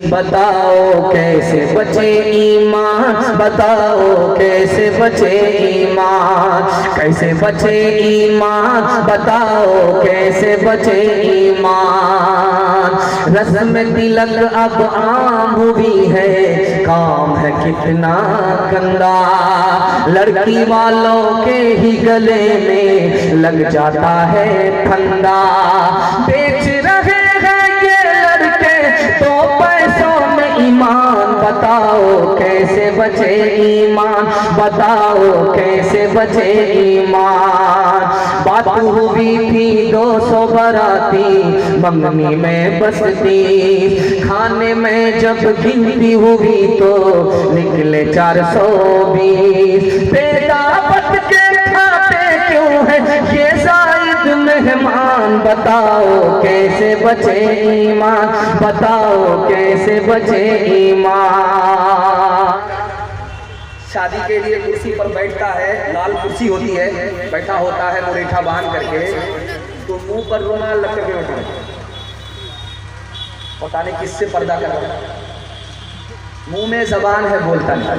बताओ कैसे बचे ईमान, बताओ कैसे बचे ईमान, कैसे बचे ईमान, बताओ कैसे बचे ईमान। रस्म तिलक अब आम हुई है, काम है कितना गंदा, लड़की वालों के ही गले में लग जाता है फंदा। बेच रहे ईमान, बताओ कैसे बचे ईमान, बताओ कैसे बचे ईमान। बात हुई थी 200 बाराती मंगनी में बसती, खाने में जब गिनती हुई तो निकले 420। बेटा बच के खाते क्यों है ये जायद मेहमान, बताओ कैसे बचे ईमान, बताओ कैसे बचे ईमान। शादी के लिए कुर्सी पर बैठता है, लाल कुर्सी होती है, बैठा होता है मुरेठा बांध करके, तो मुंह पर रुमाल रख के बैठा है। पता नहीं किससे पर्दा कर रहा है, मुंह में जबान है बोलता नहीं,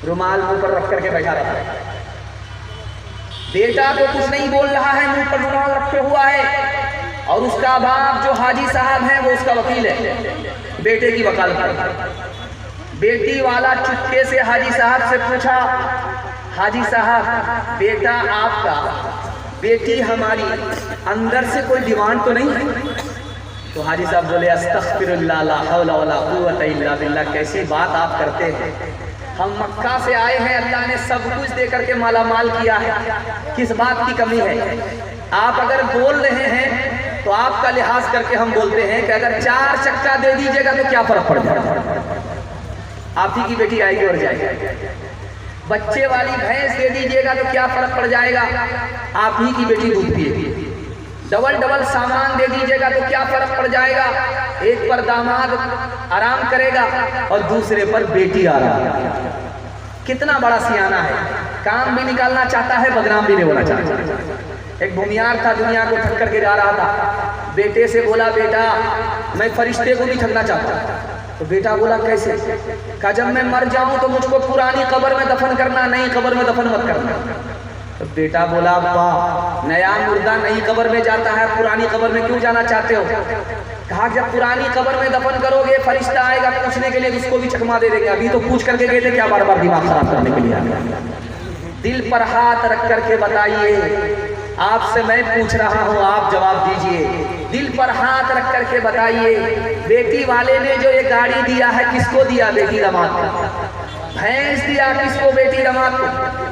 रुमाल मुंह पर रख करके बैठा रहता है। बेटा तो कुछ नहीं बोल रहा है, मुंह पर रुमाल रखे हुआ है, और उसका बाप जो हाजी साहब है वो उसका वकील है, बेटे की वकालत करता है। बेटी वाला चुपके से हाजी साहब से पूछा, हाजी साहब बेटा आपका, बेटी हमारी, अंदर से कोई डिमांड तो नहीं है? तो हाजी साहब बोले अस्तगफिरुल्लाह ला हौला वला कुव्वता इल्ला बिल्लाह, कैसी बात आप करते हैं, हम मक्का से आए हैं, अल्लाह ने सब कुछ दे करके माला माल किया है, किस बात की कमी है? आप अगर बोल रहे हैं तो आपका लिहाज करके हम बोलते हैं कि अगर 4 चक्का दे दीजिएगा तो क्या फर्क पड़ जाएगा, आप ही की बेटी आएगी और जाएगी। बच्चे वाली भैंस दे दीजिएगा तो क्या फर्क पड़ जाएगा, आप ही की बेटी दूध पिएगी। डबल डबल सामान दे दीजिएगा तो क्या फर्क पड़ जाएगा, एक पर दामाद आराम करेगा और दूसरे पर बेटी आराम। कितना बड़ा सियाना है, काम भी निकालना चाहता है, बदनाम भी नहीं होना चाहता। एक भूमियार था, दुनिया को थक करके जा रहा था, बेटे से बोला बेटा मैं फरिश्ते को भी ठगना चाहता हूँ। तो बेटा बोला कैसे? कहा जब मैं मर जाऊं तो मुझको पुरानी कब्र में दफन करना, नई कब्र में दफन मत करना। तो बेटा बोला वाह, नया मुर्दा नई कब्र में जाता है, पुरानी कब्र में क्यों जाना चाहते हो? कहा जब पुरानी कब्र में दफन करोगे फरिश्ता आएगा पूछने के लिए, उसको भी चकमा दे देंगे। अभी तो पूछ करके गए थे, क्या बार बार दिमाग खराब करने के लिए आ गया? दिल पर हाथ रख करके बताइए, आपसे मैं पूछ रहा हूँ, आप जवाब दीजिए। दिल पर हाथ रख करके बताइए, बेटी वाले ने जो ये गाड़ी दिया है किसको दिया? बेटी दामाद को। भैंस दिया किसको? बेटी दामाद को।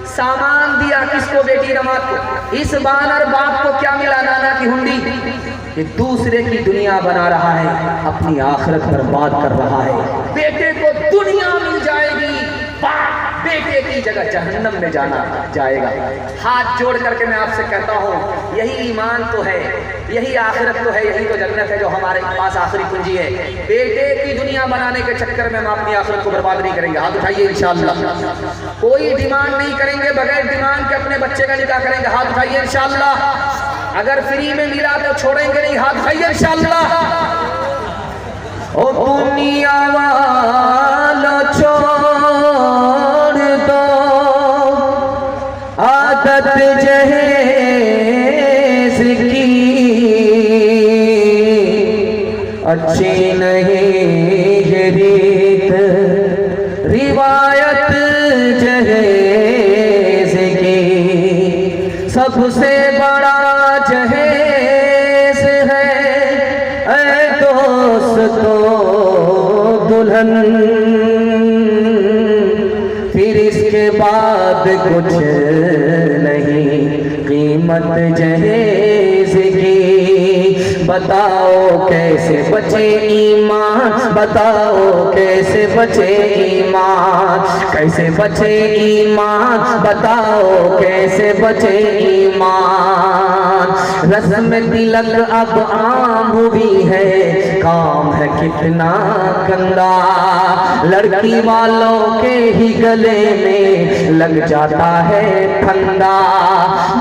सामान दिया किसको? बेटी दामाद को। इस बानर बाप को क्या मिला? नाना की हुंडी। ये दूसरे की दुनिया बना रहा है, अपनी आखिरत बर्बाद कर रहा है। बेटे को दुनिया मिल जाएगी, बाप बेटे की जगह जहन्नम में जाना जाएगा। हाथ जोड़ करके मैं आपसे कहता हूँ, यही ईमान तो है, यही आखिरत तो है, यही तो जन्नत है जो हमारे पास आखिरी पूंजी है। बेटे की दुनिया बनाने के चक्कर में हम अपनी आखिरत को बर्बाद नहीं करेंगे। हाथ उठाइए इंशाअल्लाह। कोई डिमांड नहीं करेंगे, बगैर डिमांड के अपने बच्चे का निकाह करेंगे। हाथ उठाइए इंशाअल्लाह। अगर फ्री में मिला तो छोड़ेंगे नहीं। हाथ उठाइए इंशाअल्लाह। ओ दुनिया वालों छोड़ दो आदत जहेज की, अच्छी नहीं ये रीत रिवायत जहेज की। सबसे बड़ा जहेज है ऐ दोस्तों दुल्हन, फिर इसके बाद कुछ नहीं कीमत जहेज की। बताओ कैसे बचे ईमान, बताओ कैसे बचे ईमान, कैसे बचे ईमान, बताओ कैसे बचे ईमान। रस्म तिलक अब आम हुई है, काम है कितना गंदा, लड़की वालों के ही गले में लग जाता है फंदा।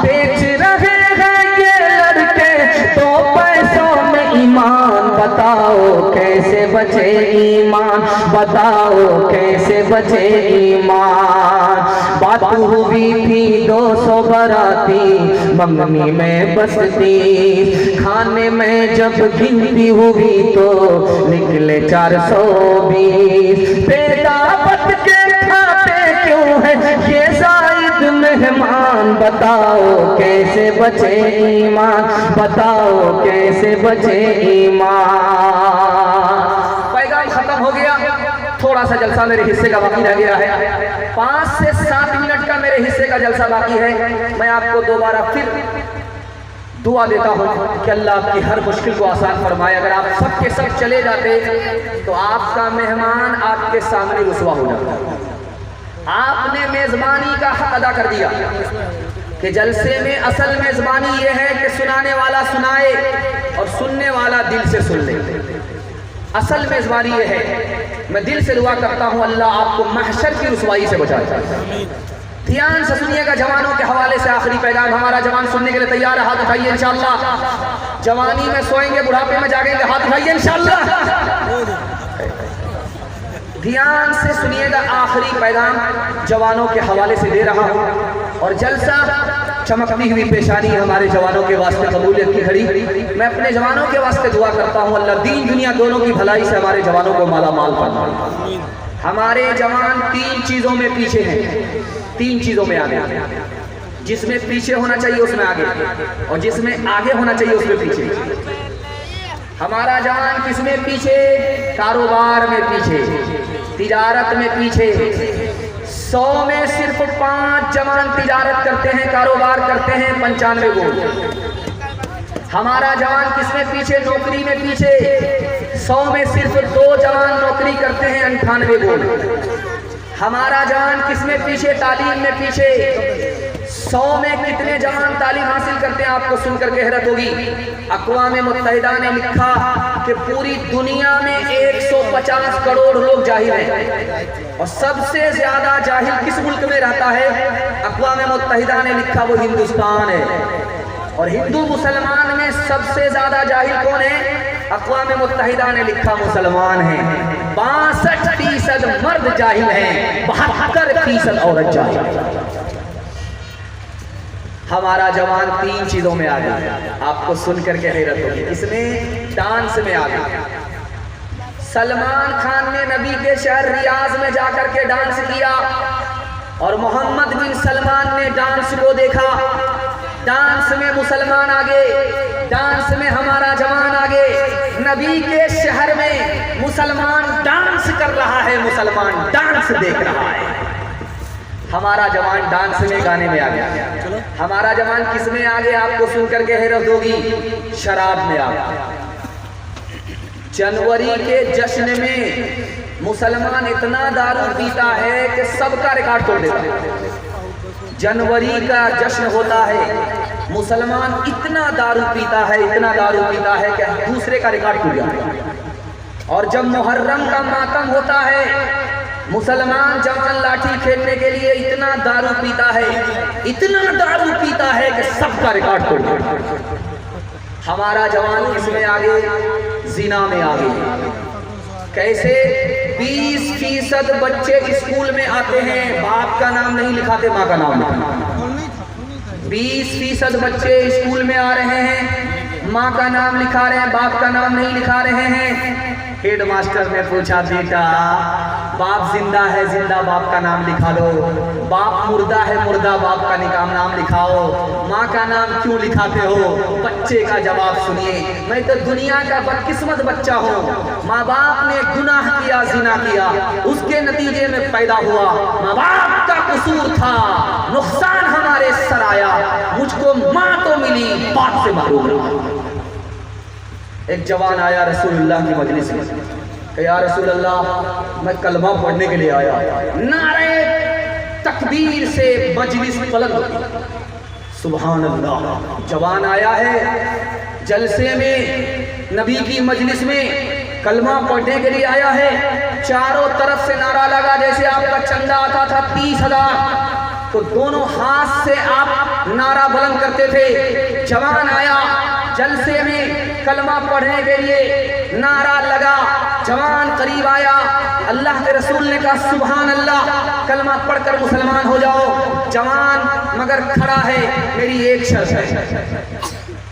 बेच रहे हैं ये लड़के तो पैसों में ईमान, बताओ कैसे बचे ईमान, बताओ कैसे बचे ईमान। बात हुई थी 200 बाराती मंगनी में बसती, खाने में जब गिनती हुई तो निकले 420। बेदावत के खाते क्यों है ये जायद मेहमान, बताओ कैसे बचे ईमान, बताओ कैसे बचे ईमान। पैगाम खत्म हो गया, थोड़ा सा जलसा मेरे हिस्से का बाकी रह गया है। 5 से 7 मिनट का मेरे हिस्से का जलसा बाकी है। मैं आपको दोबारा फिर दुआ देता हूँ कि अल्लाह आपकी हर मुश्किल को आसान फरमाए। अगर आप सब के सब चले जाते तो आपका मेहमान आपके सामने रुसवा हो जाता। आपने मेजबानी का हक अदा कर दिया कि जलसे में असल मेजबानी यह है कि सुनाने वाला सुनाए और सुनने वाला दिल से सुन ले। असल मेजबानी यह है। मैं दिल से दुआ करता हूँ अल्लाह आपको महशर की रुसवाई से बचाए। ध्यान से सुनिएगा। जवानों के हवाले से आखिरी पैगाम। हमारा जवान सुनने के लिए तैयार है? हाथ उठाइए इंशाअल्लाह। जवानी में सोएंगे, बुढ़ापे में जागेंगे, हाथ उठाइए इंशाअल्लाह। ध्यान से सुनिएगा, आखिरी पैगाम जवानों के हवाले से दे रहा हूँ। और जलसा चमकती हुई पेशानी हमारे जवानों के वास्ते कबूलियत की घड़ी। मैं अपने जवानों के वास्ते दुआ करता हूँ अल्लाह दीन दुनिया दोनों की भलाई से हमारे जवानों को माला माल फरमाए। हमारे जवान 3 चीज़ों में पीछे हैं, 3 चीज़ों में आगे। जिसमें पीछे होना चाहिए उसमें आगे, और जिसमें आगे होना चाहिए उसमें पीछे। हमारा जवान किसमें पीछे? कारोबार में पीछे, तिजारत में पीछे। 100 में सिर्फ 5 जवान तिजारत करते हैं, कारोबार करते हैं 95 गो। हमारा जवान किसमें पीछे? नौकरी में पीछे। 100 में सिर्फ 2 जवान नौकरी करते हैं 98 गो। हमारा जवान किसमें पीछे? तालीम में पीछे। 100 में कितने जवान तालीम हासिल करते हैं? आपको सुनकर के हैरत होगी। अक़वाम मुत्तहिदा ने लिखा कि पूरी दुनिया में 150 करोड़ लोग जाहिल हैं, और सबसे ज्यादा जाहिल किस मुल्क में रहता है? अक़वाम मुत्तहिदा ने लिखा वो हिंदुस्तान है। और हिंदू मुसलमान में सबसे ज्यादा जाहिल कौन है? अक़वाम मुत्तहिदा ने लिखा मुसलमान है। 62% मर्द जाहिल हैं, 72% औरत जाहिल। हमारा जवान 3 चीजों में आ गया, आपको सुनकर के हैरत होगी। इसमें डांस में आ गया। सलमान खान ने नबी के शहर रियाज में जाकर के डांस किया, और मोहम्मद बिन सलमान ने डांस को देखा। डांस में मुसलमान आगे, डांस में हमारा जवान आगे। नबी के शहर में मुसलमान डांस कर रहा है, मुसलमान डांस देख रहा है। हमारा जवान डांस में, गाने में आ गया। हमारा जवान किस में आ गया? आपको सुनकर के हैरत होगी। शराब में आ गया। जनवरी के जश्न में मुसलमान इतना दारू पीता है कि सबका रिकॉर्ड तोड़ देता है। जनवरी का जश्न होता है, मुसलमान इतना दारू पीता है, इतना दारू पीता है कि दूसरे का रिकॉर्ड टूट जाता है। और जब मुहर्रम का मातम होता है, मुसलमान जवान लाठी खेलने के लिए इतना दारू पीता है, इतना दारू पीता है कि सबका रिकॉर्ड तोड़ देता है। हमारा जवान इसमें आगे, जिना में आगे। कैसे? 20% बच्चे स्कूल में आते हैं, बाप का नाम नहीं लिखाते, माँ का नाम लिखाते। 20% बच्चे स्कूल में आ रहे हैं, माँ का नाम लिखा रहे हैं, बाप का नाम नहीं लिखा रहे हैं। हेड मास्टर ने पूछा, बेटा बाप जिंदा है, जिंदा बाप का नाम लिखा दो। बाप मुर्दा है, मुर्दा बाप का नाम लिखाओ। माँ का नाम क्यों लिखाते हो? बच्चे का जवाब सुनिए। मैं तो दुनिया का बदकिस्मत बच्चा हूँ। माँ बाप ने गुनाह किया, जिना किया, उसके नतीजे में पैदा हुआ। माँ बाप का कसूर था, नुकसान हमारे सर आया। मुझको माँ तो मिली, बाप से महरूम रहा। एक जवान आया रसूलुल्लाह की मजलिस में, कि या रसूलुल्लाह मैं कलमा पढ़ने के लिए आया। नारे तकबीर से मजलिस बुलंद होती। सुभान अल्लाह। जवान आया है जलसे में, नबी की मजलिस में कलमा पढ़ने के लिए आया है। चारों तरफ से नारा लगा, जैसे आपका चंदा आता था 30,000, तो दोनों हाथ से आप नारा बुलंद करते थे। जवान आया, जलसे में कलमा पढ़ने के लिए नारा लगा, जवान करीब आया, अल्लाह के रसूल ने कहा सुभान अल्लाह, कलमा पढ़कर मुसलमान हो जाओ। जवान मगर खड़ा है, मेरी एक शर्त है।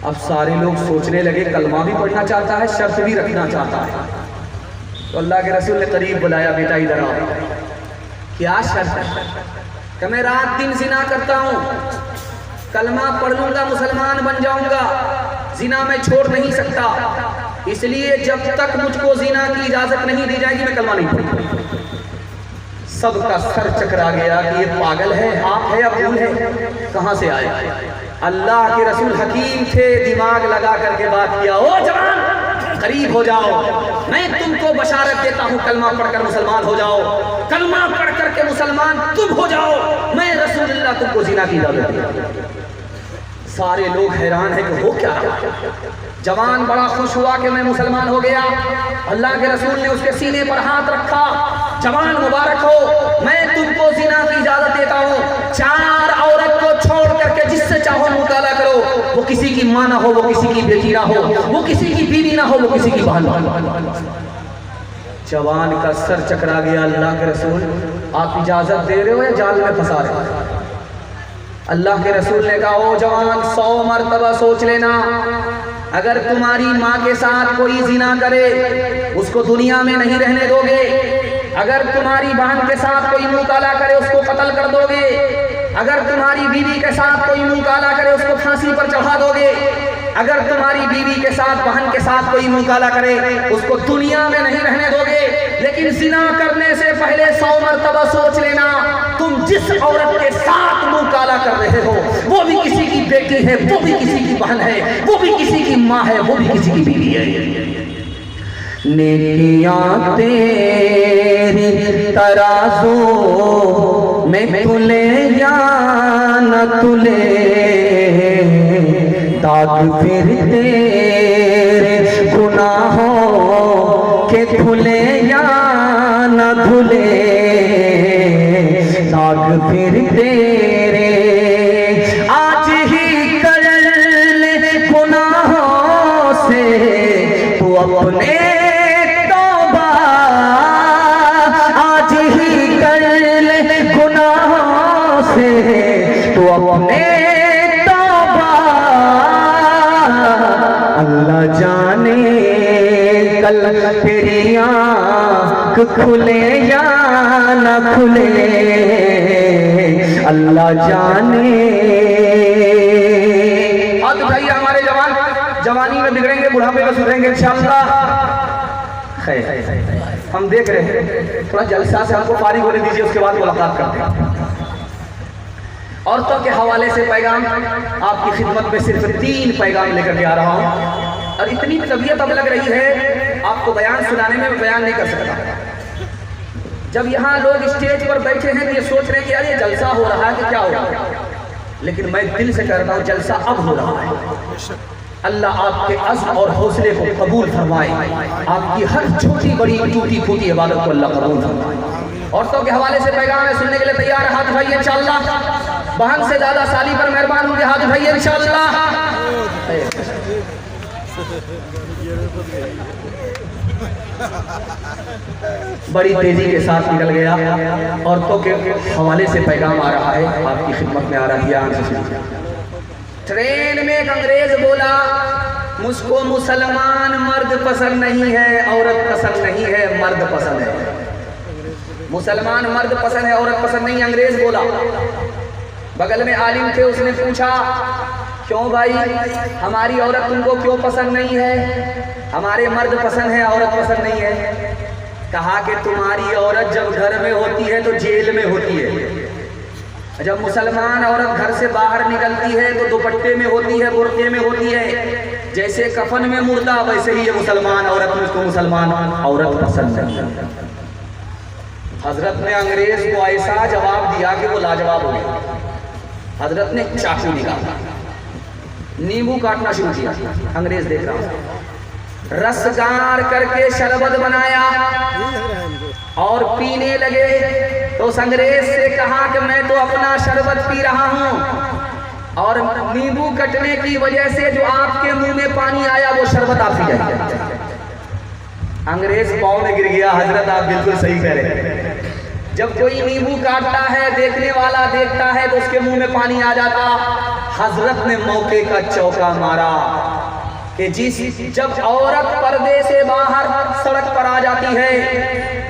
अब सारे लोग सोचने लगे कलमा भी पढ़ना चाहता है, शर्त भी रखना चाहता है। तो अल्लाह के रसूल ने करीब बुलाया, बेटा इधर आओ, क्या शर्त है? कि मैं रात दिन जिना करता हूँ, कलमा पढ़ लूंगा मुसलमान बन जाऊंगा, जिना मैं छोड़ नहीं सकता, इसलिए जब तक मुझको जिना की इजाजत नहीं दी जाएगी मैं कलमा नहीं पढ़ूंगा। सबका सर चकरा गया कि ये पागल है, आप है या भूल है, कहां से आए? अल्लाह के रसूल हकीम थे, दिमाग लगा करके बात किया, ओ जवान करीब हो जाओ, मैं तुमको बशारत देता हूँ, कलमा पढ़कर मुसलमान हो जाओ, कलमा पढ़ करके मुसलमान तुम हो जाओ, मैं रसूलुल्लाह तुमको जिना की इजाजत देता। सारे लोग हैरान है कि हो क्या रहा। जवान बड़ा खुश हुआ कि मैं मुसलमान हो गया। अल्लाह के रसूल ने उसके सीने पर हाथ रखा, जवान मुबारक हो, मैं तुमको जिना की इजाजत देता हूँ, 4 औरत को छोड़ करके जिससे चाहो मुकाला करो, वो किसी की माँ ना हो, वो किसी की बेटी ना हो, वो किसी की बीवी ना हो, वो किसी की बहन ना। जवान का सर चकरा गया, अल्लाह के रसूल आप इजाजत दे रहे हो या जाल में फंसा रहे हो? अल्लाह के रसूल ने कहा, ओ जवान 100 मरतबा सोच लेना, अगर तुम्हारी माँ के साथ कोई जिना करे उसको दुनिया में नहीं रहने दोगे, अगर तुम्हारी बहन के साथ कोई मुंह काला करे उसको कत्ल कर दोगे, अगर तुम्हारी बीवी के साथ कोई मुंह काला करे उसको फांसी पर चढ़ा दोगे, अगर तुम्हारी बीवी के साथ बहन के साथ कोई मुंह काला करे उसको दुनिया में नहीं रहने दोगे, लेकिन जिना करने से पहले 100 मरतबा सोच लेना, तुम जिस औरत के साथ मुंह काला कर रहे हो वो भी किसी की बेटी है, वो भी किसी की बहन है, वो भी किसी की माँ है, वो भी किसी की बीवी है। नेकियां तेरी तराजू में तुले या न तुले, दाग फिर तेरे गुनाहों के धुले या न धुले, दाग फिर तेरे आज ही कर ले गुनाहों से तू अपने, तौबा आज ही कर ले गुनाहों से तू अपने, अल्लाह जाने कल तेरी आँख खुले या न खुले, अल्लाह जाने। अब भाई हमारे जवान जवानी में बिगड़ेंगे, बुढ़ापे में सुधरेंगे इंशाअल्लाह। हम देख रहे हैं, थोड़ा जलसा से हमको फारिग होने दीजिए, उसके बाद मुलाकात करते हैं। औरतों के हवाले से पैगाम आपकी खिदमत में सिर्फ 3 पैगाम लेकर के आ रहा हूँ, और इतनी तबीयत अब लग रही है आपको बयान सुनाने में बयान नहीं कर सकता। जब यहाँ लोग स्टेज पर बैठे हैं तो ये सोच रहे हैं कि यार ये जलसा हो रहा है कि क्या हो रहा है, लेकिन मैं दिल से कह रहा हूँ जलसा अब हो रहा है। अल्लाह आपके अज़्म और हौसले को कबूल फरमाए, आपकी हर छोटी बड़ी टूटी फूटी इबादत को अल्लाह कबूल फरमाए। औरतों के हवाले से पैगाम है, सुनने के लिए तैयार है? हाथ उठाइए इंशाअल्लाह। बहन से ज़्यादा साली पर मेहरबान होंगे, हाथ उठाइए इंशाअल्लाह। बड़ी तेजी के साथ निकल गया। औरतों के हवाले से पैगाम आ रहा है, आपकी खिदमत में आ रहा है। ट्रेन में एक अंग्रेज बोला, मुझको मुसलमान मर्द पसंद नहीं है, औरत पसंद नहीं है, मर्द पसंद है। मुसलमान मर्द पसंद है, औरत पसंद नहीं, अंग्रेज बोला। बगल में आलिम थे, उसने पूछा क्यों भाई, हमारी औरत तुमको क्यों पसंद नहीं है? हमारे मर्द पसंद है, औरत पसंद नहीं है। कहा कि तुम्हारी औरत जब घर में होती है तो जेल में होती है, जब मुसलमान औरत घर से बाहर निकलती है तो दुपट्टे में होती है, बुर्के में होती है। जैसे कफन में मुर्दा, वैसे ही ये मुसलमान औरत, मुझको मुसलमान औरत पसंद नहीं। हजरत ने अंग्रेज को ऐसा जवाब दिया कि वो लाजवाब हो गया। हजरत ने चाकू निकाला, नींबू काटना शुरू किया। अंग्रेज देख रहा, रस गार करके शरबत बनाया और पीने लगे। तो उस अंग्रेज से कहा कि मैं तो अपना शरबत पी रहा हूँ, और नींबू कटने की वजह से जो आपके मुंह में पानी आया वो शरबत आप पी जाएंगे। अंग्रेज पाँव में गिर गया। हजरत आप बिल्कुल सही कह रहे हैं। जब कोई नींबू काटता है, देखने वाला देखता है तो उसके मुंह में पानी आ जाता। हजरत ने मौके का चौका मारा कि जब औरत पर्दे से बाहर सड़क पर आ जाती है,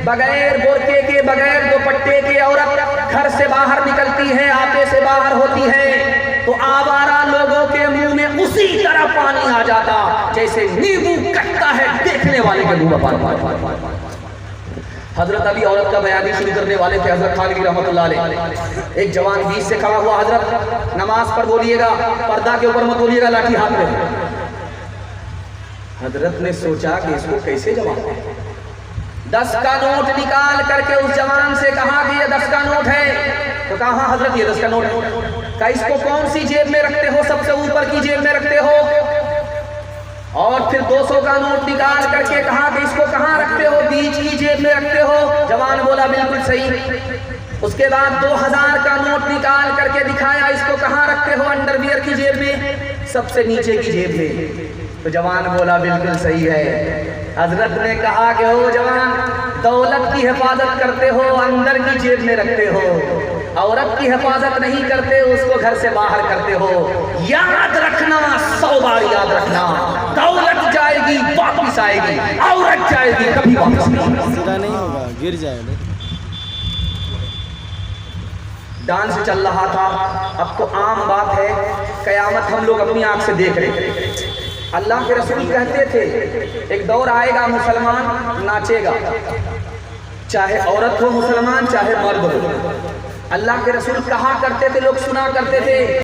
बगैर बुर्के के, बगैर दुपट्टे के औरत घर से बाहर निकलती है, आपे से बाहर होती है, तो आवारा लोगों के मुंह में उसी तरह पानी आ जाता जैसे नींबू कटता है देखने वाले के मुंह में पानी। हजरत अभी औरत का बयानी शुरू करने वाले थे हजरत खान की रहमतुल्लाह अलैह। एक जवान बीच से खड़ा हुआ, हजरत नमाज पर बोलिएगा, पर्दा के ऊपर मत बोलिएगा, लाठी हाथ में। हजरत ने सोचा कि इसको कैसे जवाब दें। 10 का नोट निकाल करके उस जवान से कहा कि ये 10 का नोट है। तो कहा हाँ हजरत ये 10 का नोट है। कहा इसको कौन सी जेब में रखते हो? सबसे ऊपर की जेब में रखते हो। और फिर 200 का नोट निकाल करके कहा कि इसको कहाँ रखते हो? बीच की जेब में रखते हो। जवान बोला बिल्कुल सही। उसके बाद 2000 का नोट निकाल करके दिखाया, इसको कहाँ रखते हो? अंडरवियर की जेब में, सबसे नीचे की जेब में। तो जवान बोला बिल्कुल सही है। हजरत ने कहा कि ओ जवान, दौलत की हिफाजत करते हो, अंदर की जेब में रखते हो, औरत की हिफाजत नहीं करते, उसको घर से बाहर करते हो। याद रखना, 100 बार याद रखना, दौलत जाएगी वापस आएगी, औरत जाएगी कभी वापस नहीं होगा, गिर जाएगा। डांस चल रहा था। अब तो आम बात है, कयामत हम लोग अपनी आंख से देख रहे थे। अल्लाह के रसूल कहते थे एक दौर आएगा मुसलमान नाचेगा, चाहे औरत हो मुसलमान चाहे मर्द हो। अल्लाह के रसूल कहा करते थे, लोग सुना करते थे।